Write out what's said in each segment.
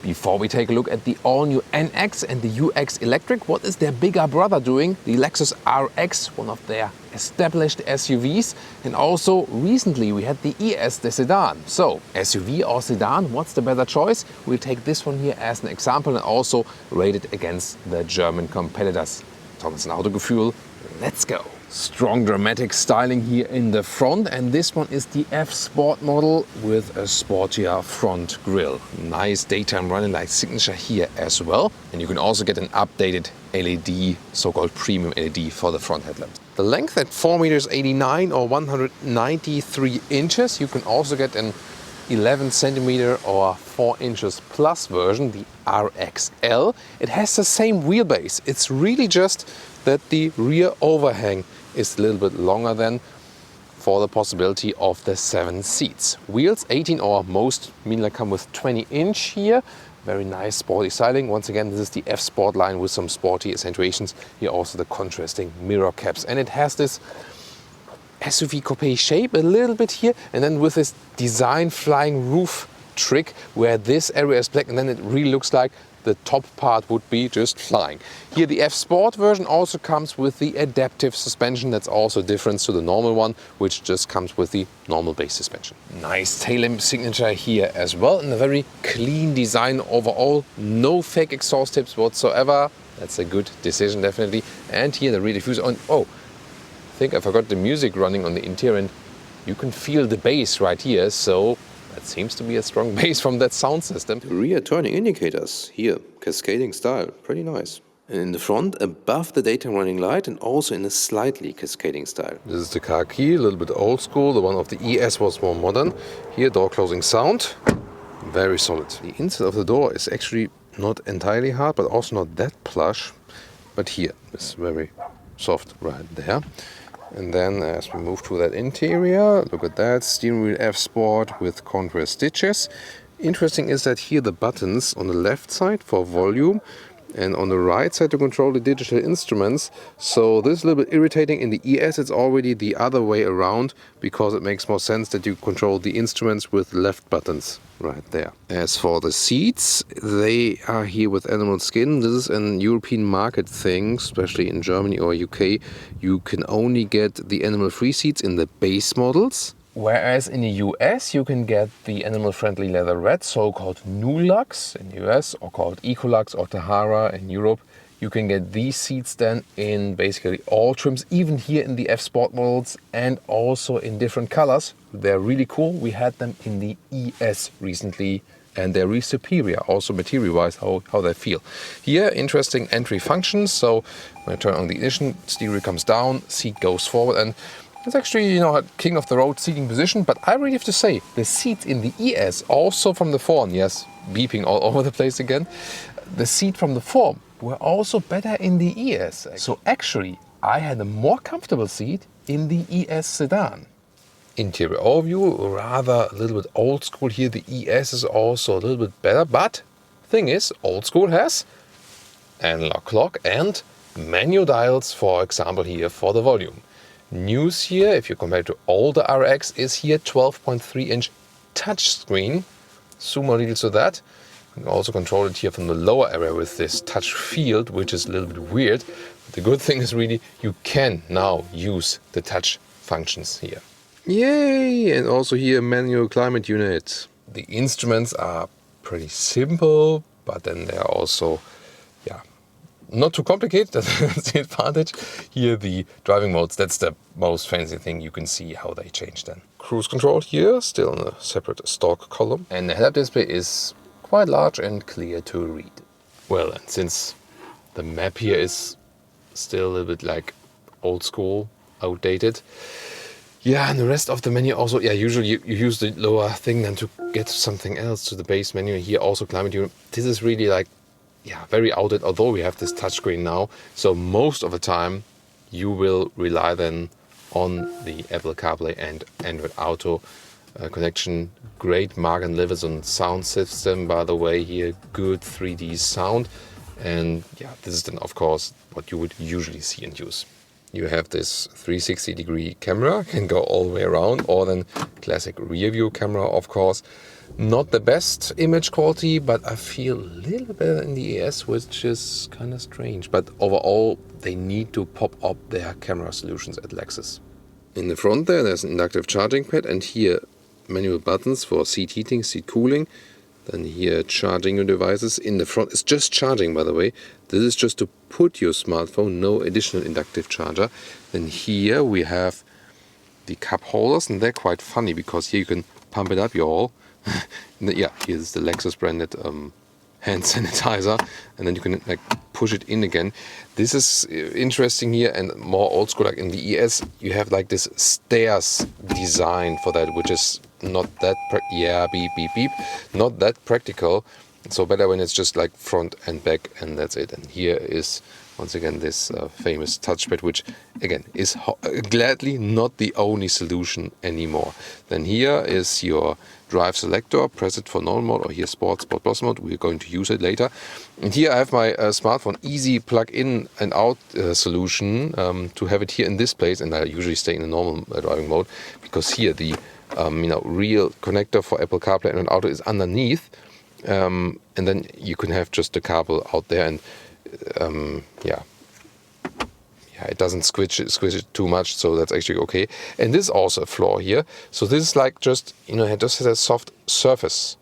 Before we take a look at the all-new NX and the UX Electric, what is their bigger brother doing? The Lexus RX, one of their established SUVs. And also recently we had the ES, the sedan. So SUV or sedan, what's the better choice? We'll take this one here as an example and also rate it against the German competitors. Thomas and Autogefuel, let's go. Strong dramatic styling here in the front, and this one is the F Sport model with a sportier front grille. Nice daytime running light signature here as well, and you can also get an updated LED, so-called premium LED for the front headlamps. The length at 4.89 meters or 193 inches. You can also get an 11 centimeter or 4 inches plus version, the RXL. It has the same wheelbase. It's really just that the rear overhang is a little bit longer than for the possibility of the 7 seats. Wheels 18 or most mainly come with 20-inch here. Very nice sporty styling. Once again, this is the F Sport line with some sporty accentuations. Here also the contrasting mirror caps. And it has this SUV coupe shape a little bit here, and then with this design flying roof trick where this area is black and then it really looks like the top part would be just flying. Here the F Sport version also comes with the adaptive suspension. That's also a difference to the normal one, which just comes with the normal base suspension. Nice tail lamp signature here as well, and a very clean design overall. No fake exhaust tips whatsoever. That's a good decision definitely. And here the rear diffuser on. Oh, I think I forgot the music running on the interior, and you can feel the bass right here. So that seems to be a strong bass from that sound system. The rear turning indicators here, cascading style, pretty nice. And in the front, above the daytime running light and also in a slightly cascading style. This is the car key, a little bit old school. The one of the ES was more modern. Here, door closing sound, very solid. The inside of the door is actually not entirely hard, but also not that plush. But here, it's very soft right there. And then as we move to that interior, look at that, steering wheel F Sport with contrast stitches. Interesting is that here the buttons on the left side for volume and on the right side to control the digital instruments. So this is a little bit irritating. In the ES it's already the other way around, because it makes more sense that you control the instruments with left buttons right there. As for the seats, they are here with animal skin. This is an European market thing, especially in Germany or UK. You can only get the animal-free seats in the base models. Whereas in the US you can get the animal-friendly leather red, so-called Nulux in the US, or called Ecolux or Tahara in Europe. You can get these seats then in basically all trims, even here in the F Sport models, and also in different colors. They're really cool. We had them in the ES recently, and they're really superior, also material-wise, how they feel. Here, interesting entry functions. So when I turn on the ignition, steering comes down, seat goes forward, and it's actually, a king of the road seating position. But I really have to say, the seats in the ES, also from the form, yes, beeping all over the place again, the seat from the form were also better in the ES. So actually, I had a more comfortable seat in the ES sedan. Interior overview, rather a little bit old school here. The ES is also a little bit better, but thing is, old school has analog clock and manual dials, for example here for the volume. News here, if you compare to older RX, is here 12.3-inch touchscreen. Zoom a little to that. You can also control it here from the lower area with this touch field, which is a little bit weird. But the good thing is really you can now use the touch functions here. Yay! And also here manual climate unit. The instruments are pretty simple, but then they're also, not too complicated. That's the advantage. Here the driving modes, that's the most fancy thing. You can see how they change then. Cruise control here, still in a separate stock column. And the head-up display is quite large and clear to read. Well, and since the map here is still a little bit like old school, outdated. And the rest of the menu also, usually you use the lower thing then to get something else to the base menu. Here also climate unit. This is really like, very outdated, although we have this touchscreen now. So most of the time you will rely then on the Apple CarPlay and Android Auto connection. Great Mark & Levinson sound system, by the way, here good 3D sound. And this is then of course what you would usually see and use. You have this 360-degree camera, can go all the way around, or then classic rear view camera, of course. Not the best image quality, but I feel a little better in the ES, which is kind of strange. But overall, they need to pop up their camera solutions at Lexus. In the front there's an inductive charging pad, and here manual buttons for seat heating, seat cooling. Then here charging your devices. In the front it's just charging, by the way. This is just to put your smartphone, no additional inductive charger. Then here we have the cup holders, and they're quite funny because here you can pump it up, y'all. Yeah, here's the Lexus branded hand sanitizer, and then you can like push it in again. This is interesting here and more old school. Like in the ES, you have like this stairs design for that, which is not that beep beep beep, not that practical. So better when it's just like front and back, and that's it. And here is once again this famous touchpad, which again is gladly not the only solution anymore. Then here is your drive selector. Press it for normal mode, or here sport plus mode. We're going to use it later. And here I have my smartphone easy plug in and out solution to have it here in this place. And I usually stay in the normal driving mode because here the real connector for Apple CarPlay and Auto is underneath. And then you can have just the cable out there, and it doesn't squish it too much, so that's actually okay. And this is also a floor here, so this is like just it just has a soft surface,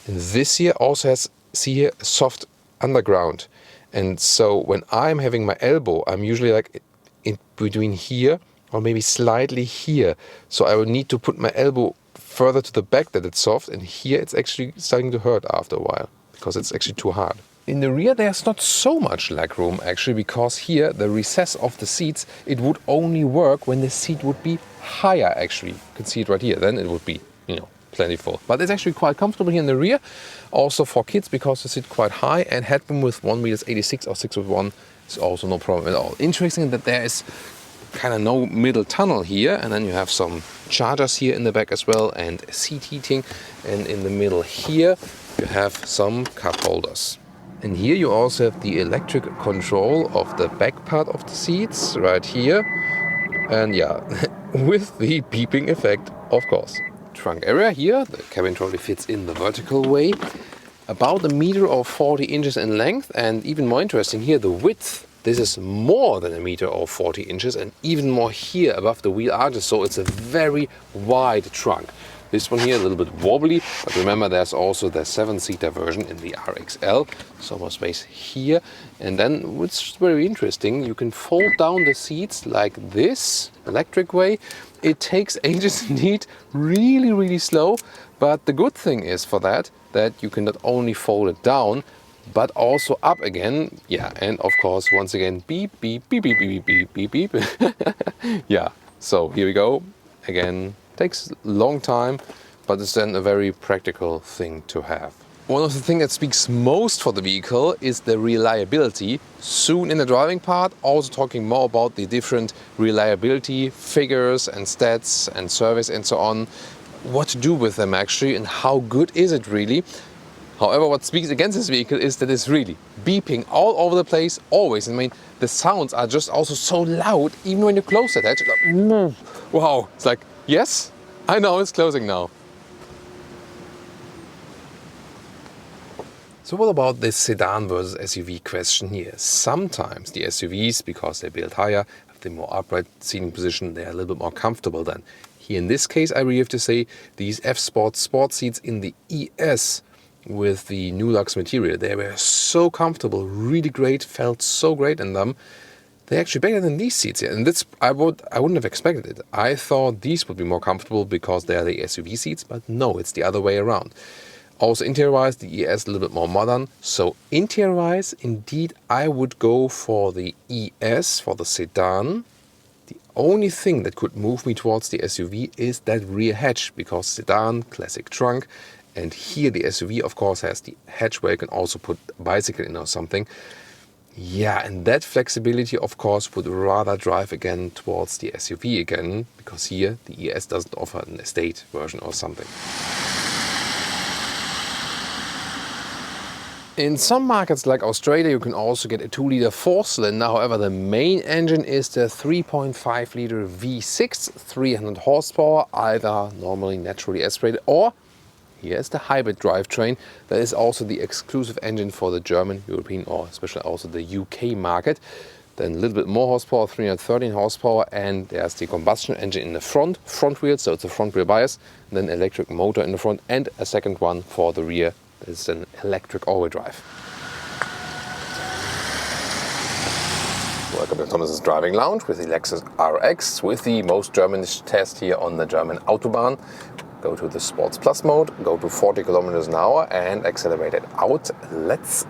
and this here also has, see here, a soft underground. And so when I'm having my elbow, I'm usually like in between here or maybe slightly here, so I will need to put my elbow further to the back that it's soft, and here it's actually starting to hurt after a while because it's actually too hard. In the rear there's not so much legroom actually, because here the recess of the seats, it would only work when the seat would be higher actually. You can see it right here, then it would be plentiful. But it's actually quite comfortable here in the rear, also for kids because they sit quite high, and headroom with 1.86 m or 6'1" is also no problem at all. Interesting that there is kind of no middle tunnel here, and then you have some chargers here in the back as well, and seat heating, and in the middle here you have some cup holders. And here you also have the electric control of the back part of the seats right here, and yeah, with the beeping effect, of course. Trunk area here, the cabin trolley fits in the vertical way, about 1 meter or 40 inches in length, and even more interesting here, the width. This is more than 1 meter or 40 inches, and even more here above the wheel arches, so it's a very wide trunk. This one here a little bit wobbly, but remember there's also the 7-seater version in the RXL, so more space here. And then what's very interesting, you can fold down the seats like this, electric way. It takes ages indeed, really slow, but the good thing is for that you can not only fold it down, but also up again. Yeah, and of course once again beep beep beep beep beep beep beep beep beep. Yeah, so here we go again. Takes a long time, but it's then a very practical thing to have. One of the things that speaks most for the vehicle is the reliability. Soon in the driving part, also talking more about the different reliability figures and stats and service and so on. What to do with them actually, and how good is it really? However, what speaks against this vehicle is that it's really beeping all over the place, always. I mean, the sounds are just also so loud, even when you close the hatch. Like, wow, it's like, yes, I know it's closing now. So what about this sedan versus SUV question here? Sometimes the SUVs, because they're built higher, have the more upright seating position, they're a little bit more comfortable than. Here in this case, I really have to say, these F sport seats in the ES with the new Lux material, they were so comfortable, really great, felt so great in them. They're actually better than these seats here, and that's I wouldn't have expected it. I thought these would be more comfortable because they are the SUV seats, but no, it's the other way around. Also interior-wise, the ES a little bit more modern. So interior-wise, indeed, I would go for the ES, for the sedan. The only thing that could move me towards the SUV is that rear hatch, because sedan, classic trunk, and here the SUV of course has the hatch where you can also put a bicycle in or something. Yeah, and that flexibility of course would rather drive again towards the SUV again, because here the ES doesn't offer an estate version or something. In some markets like Australia you can also get a 2-liter 4-cylinder, however the main engine is the 3.5-liter V6, 300 horsepower, either normally naturally aspirated or Here's the hybrid drivetrain. That is also the exclusive engine for the German, European, or especially also the UK market. Then a little bit more horsepower, 313 horsepower, and there's the combustion engine in the front wheel, so it's a front wheel bias. Then electric motor in the front, and a second one for the rear. It's an electric all-wheel drive. Welcome to Thomas's Driving Lounge with the Lexus RX with the most Germanish test here on the German Autobahn. Go to the Sports Plus mode, go to 40 kilometers an hour and accelerate it out. Let's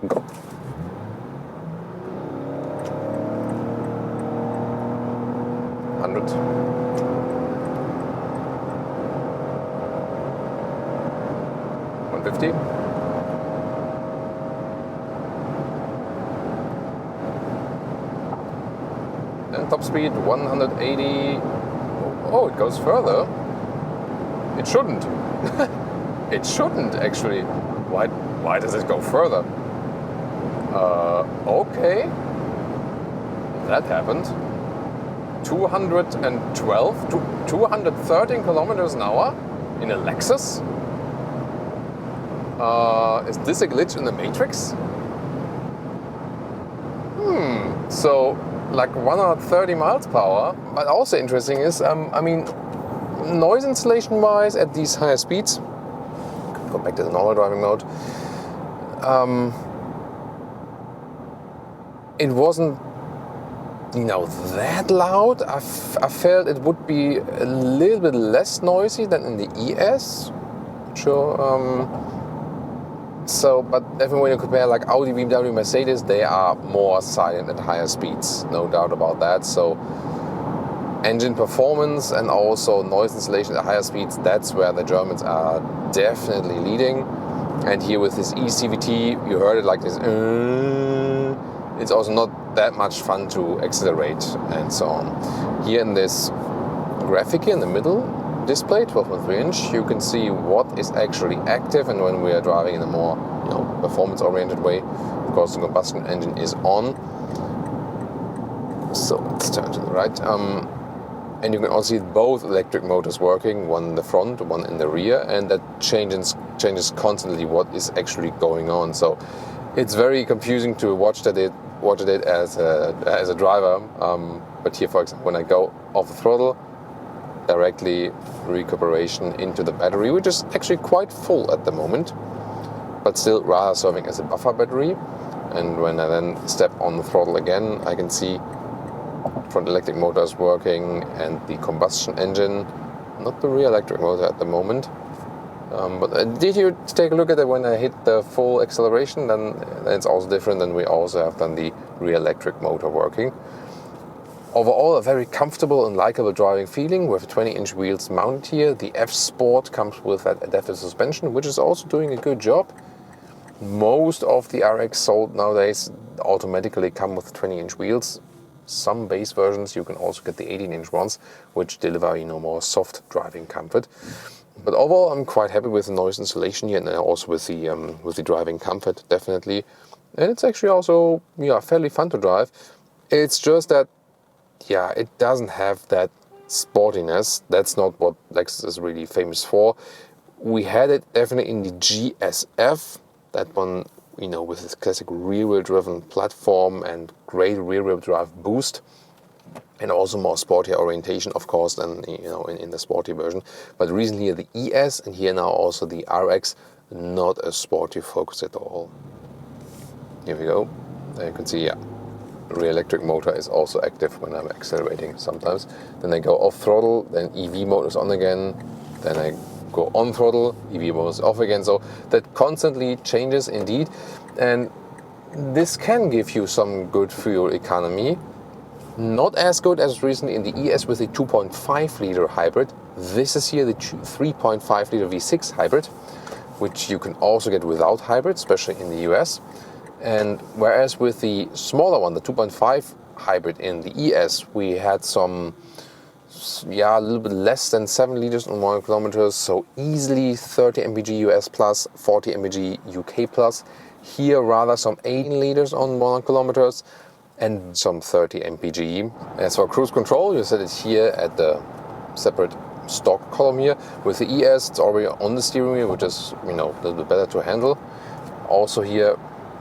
go. $100. $150. And top speed 180. Oh, it goes further. It shouldn't. It shouldn't actually. Why does it go further? Okay. That happened. 212 to 213 kilometers an hour in a Lexus? Is this a glitch in the Matrix? So like 130 miles per hour. But also interesting is, I mean, noise insulation wise at these higher speeds, go back to the normal driving mode, it wasn't, that loud. I felt it would be a little bit less noisy than in the ES. Sure. But definitely when you compare like Audi, BMW, Mercedes, they are more silent at higher speeds, no doubt about that. So engine performance and also noise insulation at higher speeds, that's where the Germans are definitely leading. And here with this eCVT, you heard it like this. It's also not that much fun to accelerate and so on. Here in this graphic here in the middle display, 12.3 inch, you can see what is actually active and when we are driving in a more performance-oriented way. Of course, the combustion engine is on. So let's turn to the right. And you can also see both electric motors working, one in the front, one in the rear, and that changes constantly what is actually going on. So it's very confusing to watch it as a driver. But here, for example, when I go off the throttle, directly recuperation into the battery, which is actually quite full at the moment, but still rather serving as a buffer battery. And when I then step on the throttle again, I can see front electric motor is working and the combustion engine, not the rear electric motor at the moment. But did you take a look at it when I hit the full acceleration? Then it's also different. Then we also have done the rear electric motor working. Overall, a very comfortable and likable driving feeling with 20-inch wheels mounted here. The F Sport comes with that adaptive suspension, which is also doing a good job. Most of the RX sold nowadays automatically come with 20-inch wheels. Some base versions you can also get the 18-inch ones, which deliver more soft driving comfort. But overall, I'm quite happy with the noise insulation here, and also with the driving comfort, definitely. And it's actually also fairly fun to drive. It's just that it doesn't have that sportiness. That's not what Lexus is really famous for. We had it definitely in the GSF, that one, with its classic rear-wheel driven platform and great rear-wheel drive boost, and also more sporty orientation, of course, than in the sporty version. But recently the ES, and here now also the RX, not a sporty focus at all. Here we go. There you can see, rear electric motor is also active when I'm accelerating sometimes. Then I go off throttle, then EV mode is on again, then I go on throttle, EV mode is off again. So that constantly changes indeed, and this can give you some good fuel economy. Not as good as recently in the ES with the 2.5 liter hybrid. This is here the 3.5 liter V6 hybrid, which you can also get without hybrid, especially in the US. And whereas with the smaller one, the 2.5 hybrid in the ES, we had some, a little bit less than 7 liters on 1 kilometers, so easily 30 mpg US plus, 40 mpg UK plus. Here rather some 18 liters on 1 kilometers and some 30 mpg. As for cruise control, you set it here at the separate stock column here. With the ES, it's already on the steering wheel, which is, a little bit better to handle. Also here,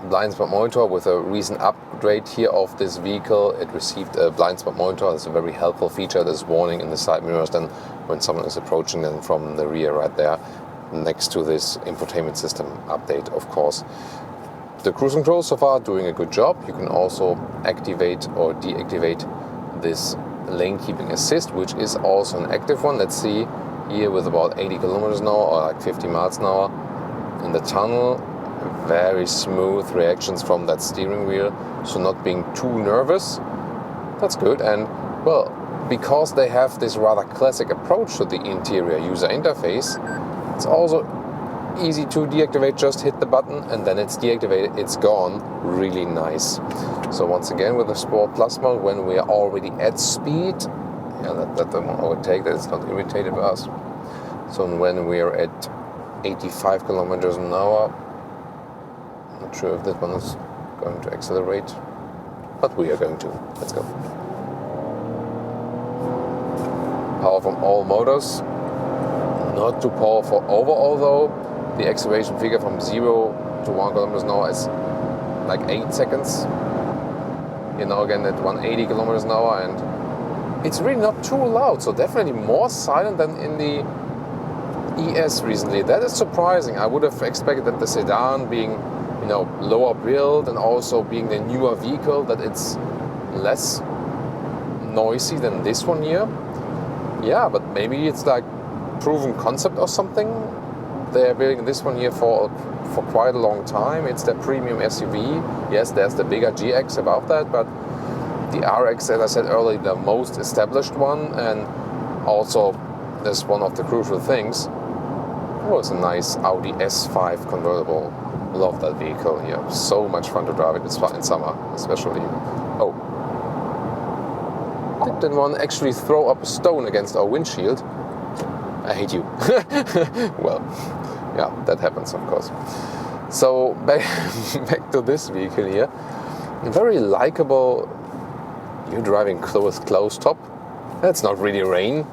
blind spot monitor with a recent upgrade here of this vehicle. It received a blind spot monitor. It's a very helpful feature. There's warning in the side mirrors then when someone is approaching them from the rear right there, next to this infotainment system update, of course. The cruise control so far doing a good job. You can also activate or deactivate this lane keeping assist, which is also an active one. Let's see here with about 80 kilometers an hour or like 50 miles an hour in the tunnel. Very smooth reactions from that steering wheel, so not being too nervous. That's good. And well, because they have this rather classic approach to the interior user interface, it's also easy to deactivate. Just hit the button and then it's deactivated, it's gone. Really nice. So once again with the Sport Plus mode, when we are already at speed, that the one I would take, that it's not irritated by us. So when we are at 85 kilometers an hour, I'm not sure if that one is going to accelerate, but we are going to. Let's go. Power from all motors. Not too powerful overall though. The acceleration figure from 0 to 1 kilometers an hour is like 8 seconds. Again at 180 kilometers an hour, and it's really not too loud, so definitely more silent than in the ES recently. That is surprising. I would have expected that the sedan being, lower build and also being the newer vehicle, that it's less noisy than this one here. Yeah, but maybe it's like proven concept or something. They're building this one here for quite a long time. It's the premium SUV. Yes, there's the bigger GX above that, but the RX, as I said earlier, the most established one, and also this one of the crucial things. Oh, it's a nice Audi S5 convertible. Love that vehicle here. So much fun to drive it. It's fun in summer, especially. Oh. Did that one actually throw up a stone against our windshield? I hate you. Well, yeah, that happens, of course. So back to this vehicle here. Very likable. You're driving close top. That's not really rain.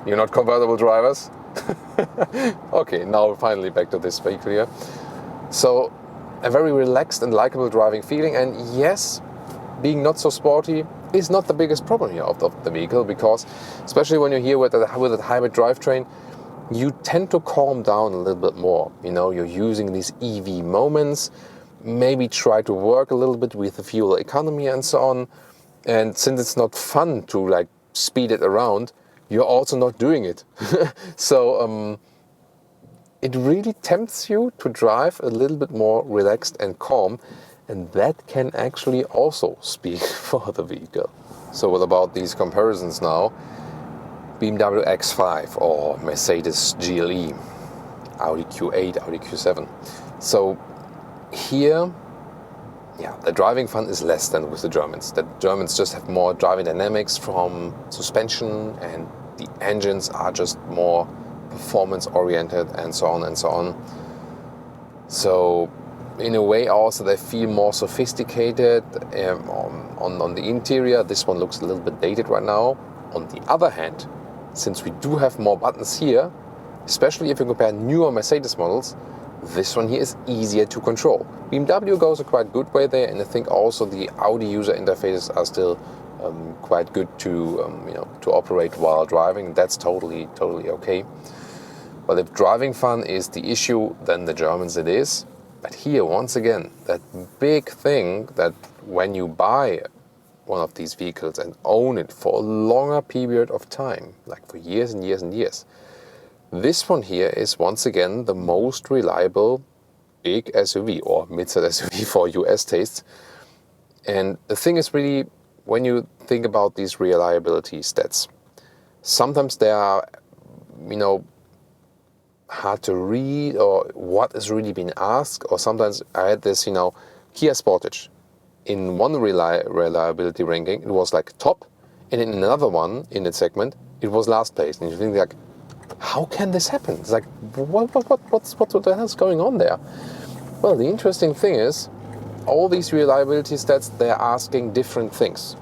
You're not convertible drivers. Okay, now finally back to this vehicle here. So a very relaxed and likable driving feeling, and yes, being not so sporty is not the biggest problem here of the vehicle, because especially when you're here with a hybrid drivetrain, you tend to calm down a little bit more. You're using these EV moments, maybe try to work a little bit with the fuel economy and so on. And since it's not fun to speed it around, you're also not doing it. So it really tempts you to drive a little bit more relaxed and calm. And that can actually also speak for the vehicle. So what about these comparisons now? BMW X5 or Mercedes GLE, Audi Q8, Audi Q7. So here, the driving fun is less than with the Germans. The Germans just have more driving dynamics from suspension, and the engines are just more performance oriented and so on and so on. So in a way also they feel more sophisticated on the interior. This one looks a little bit dated right now. On the other hand, since we do have more buttons here, especially if you compare newer Mercedes models, this one here is easier to control. BMW goes a quite good way there, and I think also the Audi user interfaces are still quite good to operate while driving. That's totally okay. But if driving fun is the issue, then the Germans it is. But here, once again, that big thing that when you buy one of these vehicles and own it for a longer period of time, like for years and years and years, this one here is once again the most reliable big SUV or mid-size SUV for US tastes. And the thing is really, when you think about these reliability stats, sometimes they are, hard to read, or what is really being asked, or sometimes I had this, Kia Sportage. In one reliability ranking, it was like top, and in another one in its segment, it was last place. And you think like, how can this happen? It's like, what the hell is going on there? Well, the interesting thing is, all these reliability stats, they're asking different things.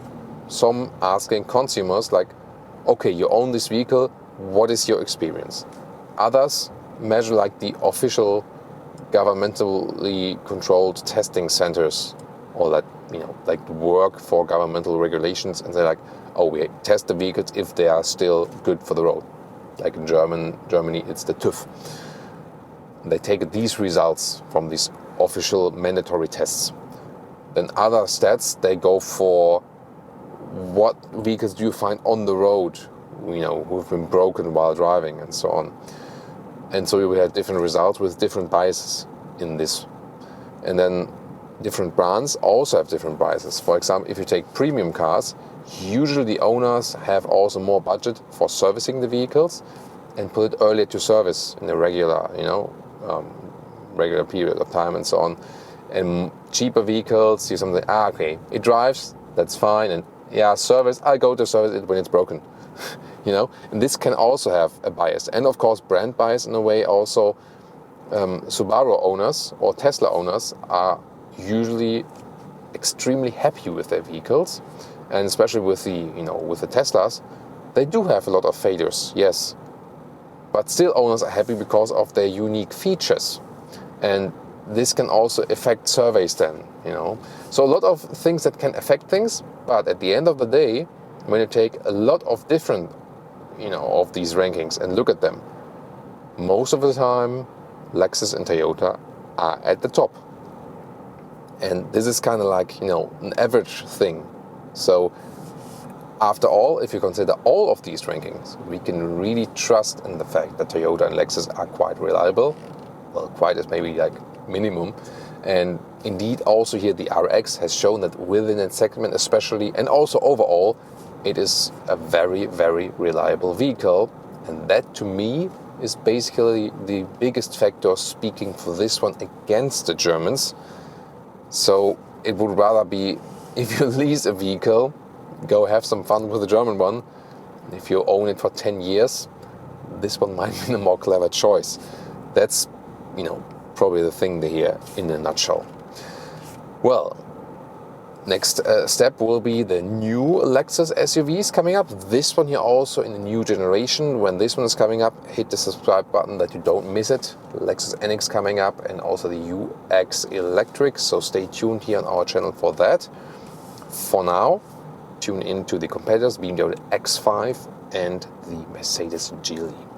Some asking consumers, like, okay, you own this vehicle, what is your experience? Others measure like the official governmentally controlled testing centers, or that, you know, like work for governmental regulations, and they're like, oh, we test the vehicles if they are still good for the road. Like in Germany, it's the TÜV. They take these results from these official mandatory tests. Then other stats, they go for what vehicles do you find on the road, you know, who've been broken while driving and so on. And so we had different results with different biases in this. And then different brands also have different biases. For example, if you take premium cars, usually the owners have also more budget for servicing the vehicles and put it earlier to service in a regular, you know, regular period of time and so on. And cheaper vehicles, you something, okay, it drives, that's fine, and yeah, service, I go to service it when it's broken. You know, and this can also have a bias, and of course brand bias in a way also. Subaru owners or Tesla owners are usually extremely happy with their vehicles, and especially with the, you know, with the Teslas, they do have a lot of failures, yes, but still owners are happy because of their unique features, and this can also affect surveys then, you know. So a lot of things that can affect things, but at the end of the day, when you take a lot of different, you know, of these rankings and look at them, most of the time Lexus and Toyota are at the top. And this is kind of like, you know, an average thing. So after all, if you consider all of these rankings, we can really trust in the fact that Toyota and Lexus are quite reliable. Well, quite is maybe like minimum. And indeed also here the RX has shown that within that segment especially, and also overall, it is a very, very reliable vehicle. And that to me is basically the biggest factor speaking for this one against the Germans. So it would rather be, if you lease a vehicle, go have some fun with the German one. If you own it for 10 years, this one might be a more clever choice. That's, you know, probably the thing here in a nutshell. Well, next step will be the new Lexus SUVs coming up. This one here also in the new generation. When this one is coming up, hit the subscribe button that you don't miss it. Lexus NX coming up, and also the UX Electric. So stay tuned here on our channel for that. For now, tune in to the competitors, BMW X5 and the Mercedes GLE.